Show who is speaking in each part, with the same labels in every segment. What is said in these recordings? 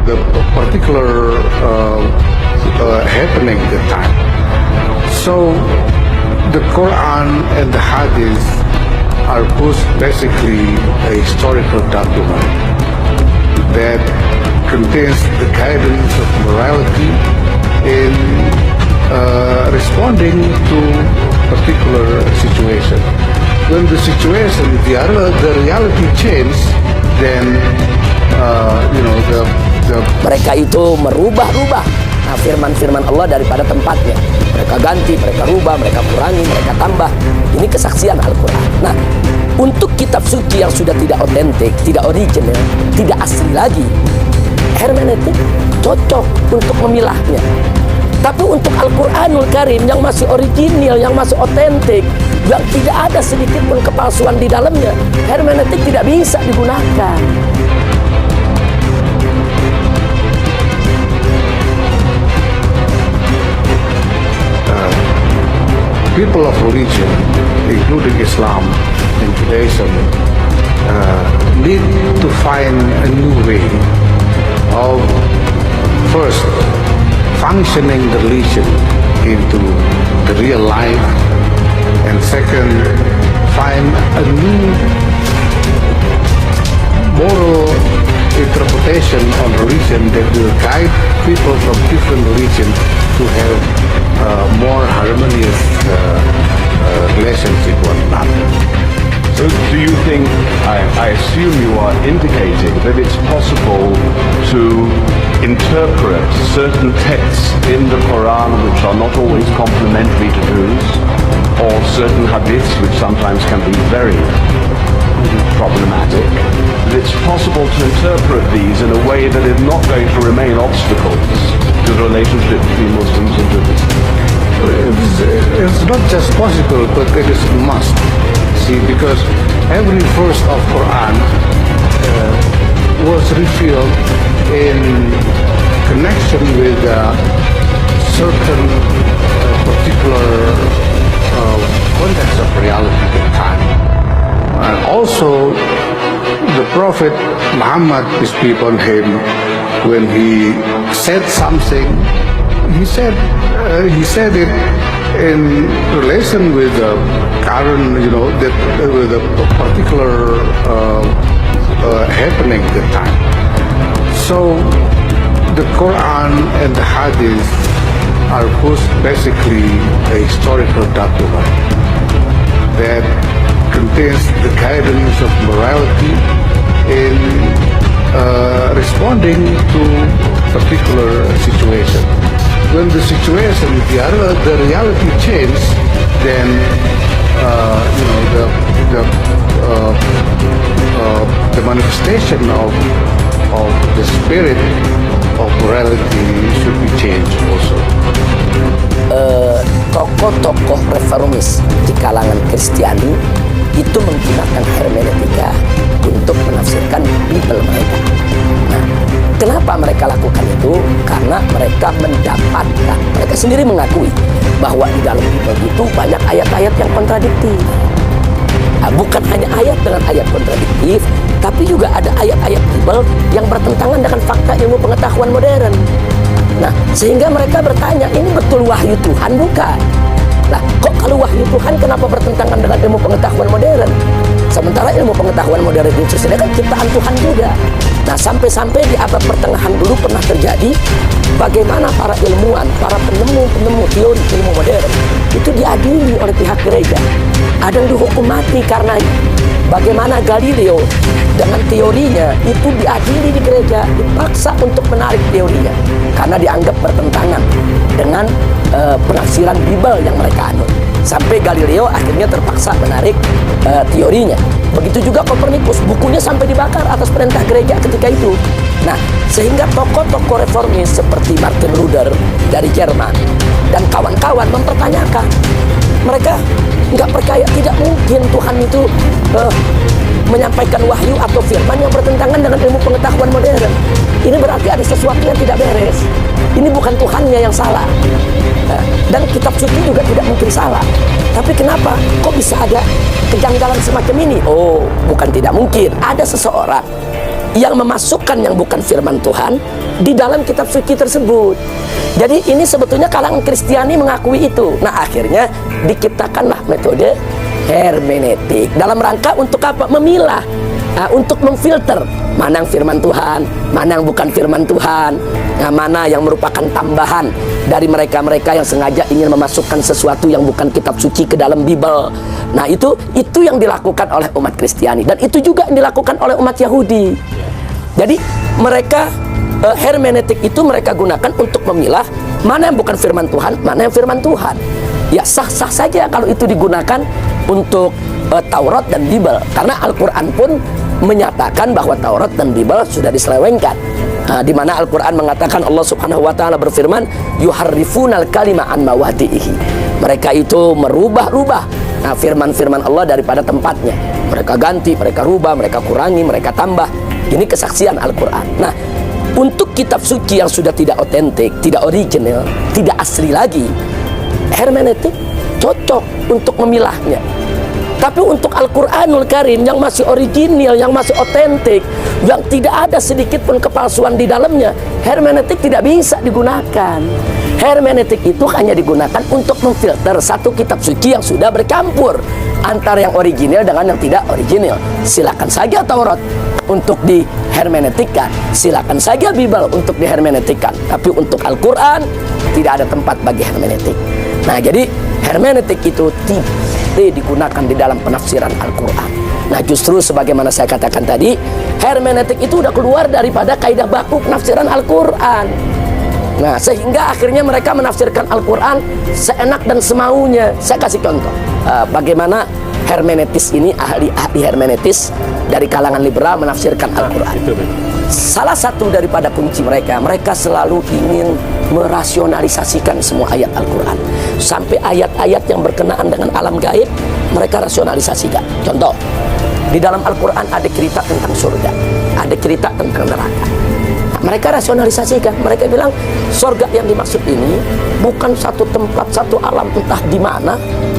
Speaker 1: the particular happening at the time. So the Quran and the Hadith are both basically a historical document that contains the guidance of morality in responding to particular situation. When the situation, the reality change, then
Speaker 2: mereka itu merubah-rubah firman-firman Allah daripada tempatnya. Mereka ganti, mereka rubah, mereka kurangi, mereka tambah. Ini kesaksian Al-Quran. Nah, untuk kitab suci yang sudah tidak otentik, tidak original, tidak asli lagi, hermeneutik cocok untuk memilahnya. Tapi untuk Al-Quranul Karim yang masih original, yang masih otentik, yang tidak ada sedikit pun kepalsuan di dalamnya, hermeneutik tidak bisa digunakan.
Speaker 1: People of religion, including Islam and Judaism, need to find a new way of first functioning the religion into the real life, and second, find a new moral interpretation on religion that will guide people from different religions to have more harmonious relationship with one another.
Speaker 3: So do you think, I assume you are indicating that it's possible to interpret certain texts in the Quran which are not always complementary to Jews, or certain hadiths which sometimes can be very problematic, that it's possible to interpret these in a way that is not going to remain obstacles to the relationship between Muslims and Jews?
Speaker 1: It's not just possible, but it is a must. See, because every verse of Quran was revealed in connection with a certain particular context of reality at the time. And also, the Prophet Muhammad, peace be upon him, when he said something, he said it in relation with the current, with a particular happening at the time. So the Quran and the Hadith are both basically a historical document that contains the guidance of morality in responding to particular situation. When the situation, the reality change, then the manifestation of the spirit of morality should be changed also.
Speaker 2: Tokoh-tokoh reformis di kalangan Kristiani itu menggunakan hermeneutika untuk menafsirkan Bible mereka. Nah, kenapa mereka lakukan itu? Karena mereka mendapatkan, mereka sendiri mengakui bahwa di dalam Bible itu banyak ayat-ayat yang kontradiktif. Nah, bukan hanya ayat dengan ayat kontradiktif, tapi juga ada ayat-ayat Bible yang bertentangan dengan fakta ilmu pengetahuan modern. Nah, sehingga mereka bertanya, ini betul wahyu Tuhan bukan? Nah, kok kalau wahyu Tuhan kenapa bertentangan dengan ilmu pengetahuan modern? Sementara ilmu pengetahuan modern itu sendiri kan ciptaan Tuhan juga. Nah, sampai-sampai di abad pertengahan dulu pernah terjadi bagaimana para ilmuwan, para penemu teori ilmu modern itu diadili oleh pihak gereja. Ada yang dihukum mati karena bagaimana Galileo dengan teorinya itu diadili di gereja, dipaksa untuk menarik teorinya karena dianggap bertentangan dengan penafsiran Bible yang mereka anut. Sampai Galileo akhirnya terpaksa menarik teorinya. Begitu juga Kopernikus, bukunya sampai dibakar atas perintah gereja ketika itu. Nah, sehingga tokoh-tokoh reformis seperti Martin Luther dari Jerman dan kawan-kawan mempertanyakan. Mereka nggak percaya, tidak mungkin Tuhan itu menyampaikan wahyu atau firman yang bertentangan dengan ilmu pengetahuan modern. Ini berarti ada sesuatu yang tidak beres. Ini bukan Tuhannya yang salah. Dan kitab suci juga tidak mungkin salah. Tapi kenapa? Kok bisa ada kejanggalan semacam ini? Oh, bukan tidak mungkin. Ada seseorang yang memasukkan yang bukan firman Tuhan di dalam kitab suci tersebut. Jadi ini sebetulnya kalangan Kristiani mengakui itu. Nah, akhirnya diciptakanlah metode hermeneutik dalam rangka untuk apa? Memilah, untuk memfilter mana yang firman Tuhan, mana yang bukan firman Tuhan, mana yang merupakan tambahan dari mereka-mereka yang sengaja ingin memasukkan sesuatu yang bukan kitab suci ke dalam Bible. Nah, itu yang dilakukan oleh umat Kristiani, dan itu juga yang dilakukan oleh umat Yahudi. Jadi mereka hermeneutik itu mereka gunakan untuk memilah mana yang bukan firman Tuhan, mana yang firman Tuhan. Ya, sah-sah saja kalau itu digunakan untuk Taurat dan Bible, karena Al-Quran pun menyatakan bahwa Taurat dan Bible sudah diselewengkan. Di mana Al-Quran mengatakan, Allah Subhanahu wa Ta'ala berfirman, yuharrifunal kalima an mawadihi. Mereka itu merubah-rubah firman-firman Allah daripada tempatnya. Mereka ganti, mereka rubah, mereka kurangi, mereka tambah. Ini kesaksian Al-Quran. Nah, untuk kitab suci yang sudah tidak otentik, tidak original, tidak asli lagi, hermeneutik cocok untuk memilahnya. Tapi untuk Al-Quranul Karim yang masih original, yang masih otentik, yang tidak ada sedikit pun kepalsuan di dalamnya, hermeneutik tidak bisa digunakan. Hermeneutik itu hanya digunakan untuk memfilter satu kitab suci yang sudah bercampur antara yang original dengan yang tidak original. Silakan saja Taurat untuk dihermeneutikkan, silakan saja Bible untuk dihermeneutikkan, tapi untuk Al-Quran tidak ada tempat bagi hermeneutik. Nah, jadi hermeneutik itu tidak digunakan di dalam penafsiran Al-Quran. Nah, justru sebagaimana saya katakan tadi, hermeneutik itu udah keluar daripada kaidah baku penafsiran Al-Quran. Nah, sehingga akhirnya mereka menafsirkan Al-Quran seenak dan semaunya. Saya kasih contoh bagaimana hermeneutis ini, ahli-ahli hermeneutis dari kalangan liberal menafsirkan Al-Quran. Salah satu daripada kunci mereka selalu ingin merasionalisasikan semua ayat Al-Quran. Sampai ayat-ayat yang berkenaan dengan alam gaib mereka rasionalisasikan. Contoh, di dalam Al-Quran ada cerita tentang surga, ada cerita tentang neraka. Mereka rasionalisasikan. Mereka bilang surga yang dimaksud ini bukan satu tempat, satu alam entah di mana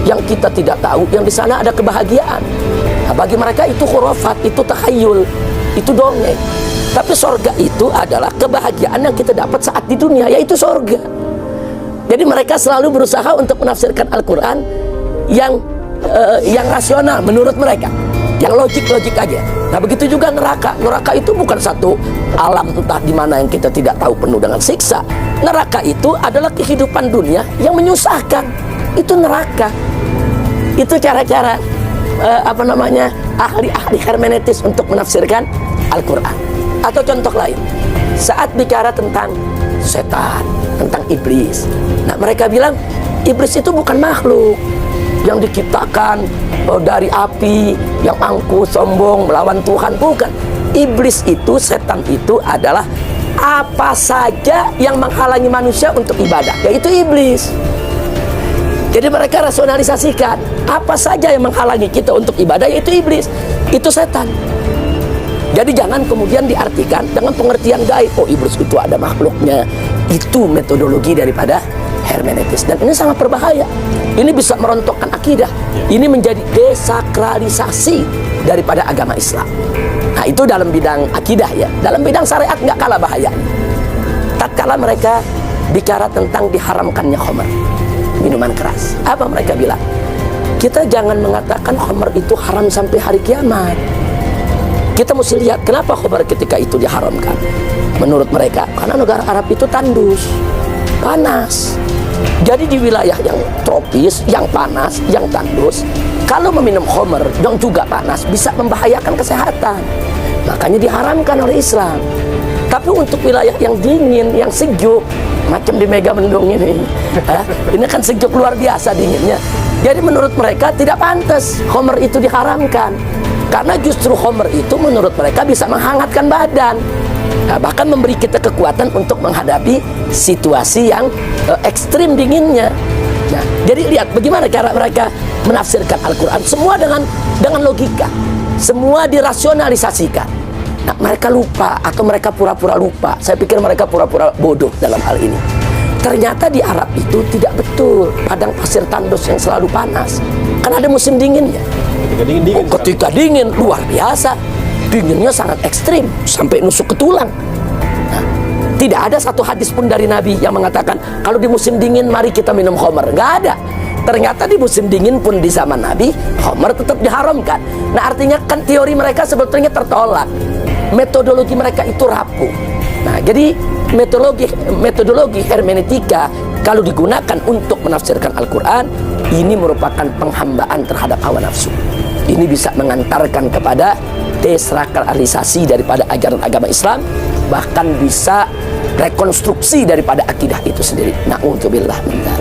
Speaker 2: yang kita tidak tahu, yang di sana ada kebahagiaan. Nah, bagi mereka itu khurafat, itu takhayul, itu dongeng. Tapi surga itu adalah kebahagiaan yang kita dapat saat di dunia, yaitu surga. Jadi mereka selalu berusaha untuk menafsirkan Al-Quran yang rasional menurut mereka, yang logik-logik aja. Nah, begitu juga neraka. Neraka itu bukan satu alam entah di mana yang kita tidak tahu penuh dengan siksa. Neraka itu adalah kehidupan dunia yang menyusahkan. Itu neraka. Itu cara-cara ahli-ahli hermeneutis untuk menafsirkan Al-Quran. Atau contoh lain, saat bicara tentang setan, tentang iblis. Nah, mereka bilang iblis itu bukan makhluk yang diciptakan dari api, yang angkuh, sombong, melawan Tuhan. Bukan. Iblis itu, setan itu adalah apa saja yang menghalangi manusia untuk ibadah, yaitu iblis. Jadi mereka rasionalisasikan apa saja yang menghalangi kita untuk ibadah, yaitu iblis, itu setan. Jadi jangan kemudian diartikan dengan pengertian gaib, oh iblis itu ada makhluknya. Itu metodologi daripada hermeneutis, dan ini sangat berbahaya. Ini bisa merontokkan akidah. Ini menjadi desakralisasi daripada agama Islam. Nah, itu dalam bidang akidah ya. Dalam bidang syariat nggak kalah bahayanya. Tatkala mereka bicara tentang diharamkannya khamr, minuman keras, apa mereka bilang? Kita jangan mengatakan khamr itu haram sampai hari kiamat. Kita mesti lihat kenapa khamr ketika itu diharamkan. Menurut mereka, karena negara Arab itu tandus, panas. Jadi di wilayah yang tropis, yang panas, yang tandus, kalau meminum khamr yang juga panas bisa membahayakan kesehatan. Makanya diharamkan oleh Islam. Tapi untuk wilayah yang dingin, yang sejuk, macam di Megamendung ini, ini kan sejuk luar biasa dinginnya. Jadi menurut mereka tidak pantas khamr itu diharamkan. Karena justru khamr itu menurut mereka bisa menghangatkan badan. Nah, bahkan memberi kita kekuatan untuk menghadapi situasi yang ekstrim dinginnya. Nah, jadi lihat bagaimana cara mereka menafsirkan Al-Quran. Semua dengan logika. Semua dirasionalisasikan. Nah, mereka lupa atau mereka pura-pura lupa. Saya pikir mereka pura-pura bodoh dalam hal ini. Ternyata di Arab itu tidak betul padang pasir tandus yang selalu panas. Kan ada musim dinginnya. Ketika dingin luar biasa. Dinginnya sangat ekstrim sampai nusuk ke tulang. Nah, Tidak ada satu hadis pun dari Nabi yang mengatakan kalau di musim dingin mari kita minum khamar. Nggak ada. Ternyata di musim dingin pun di zaman Nabi khamar tetap diharamkan. Nah, artinya kan teori mereka sebetulnya tertolak. Metodologi mereka itu rapuh. Nah, jadi metodologi hermeneutika kalau digunakan untuk menafsirkan Al-Quran, ini merupakan penghambaan terhadap hawa nafsu. Ini bisa mengantarkan kepada desakralisasi daripada ajaran agama Islam, bahkan bisa rekonstruksi daripada akidah itu sendiri. Na'udzubillah min dzalik.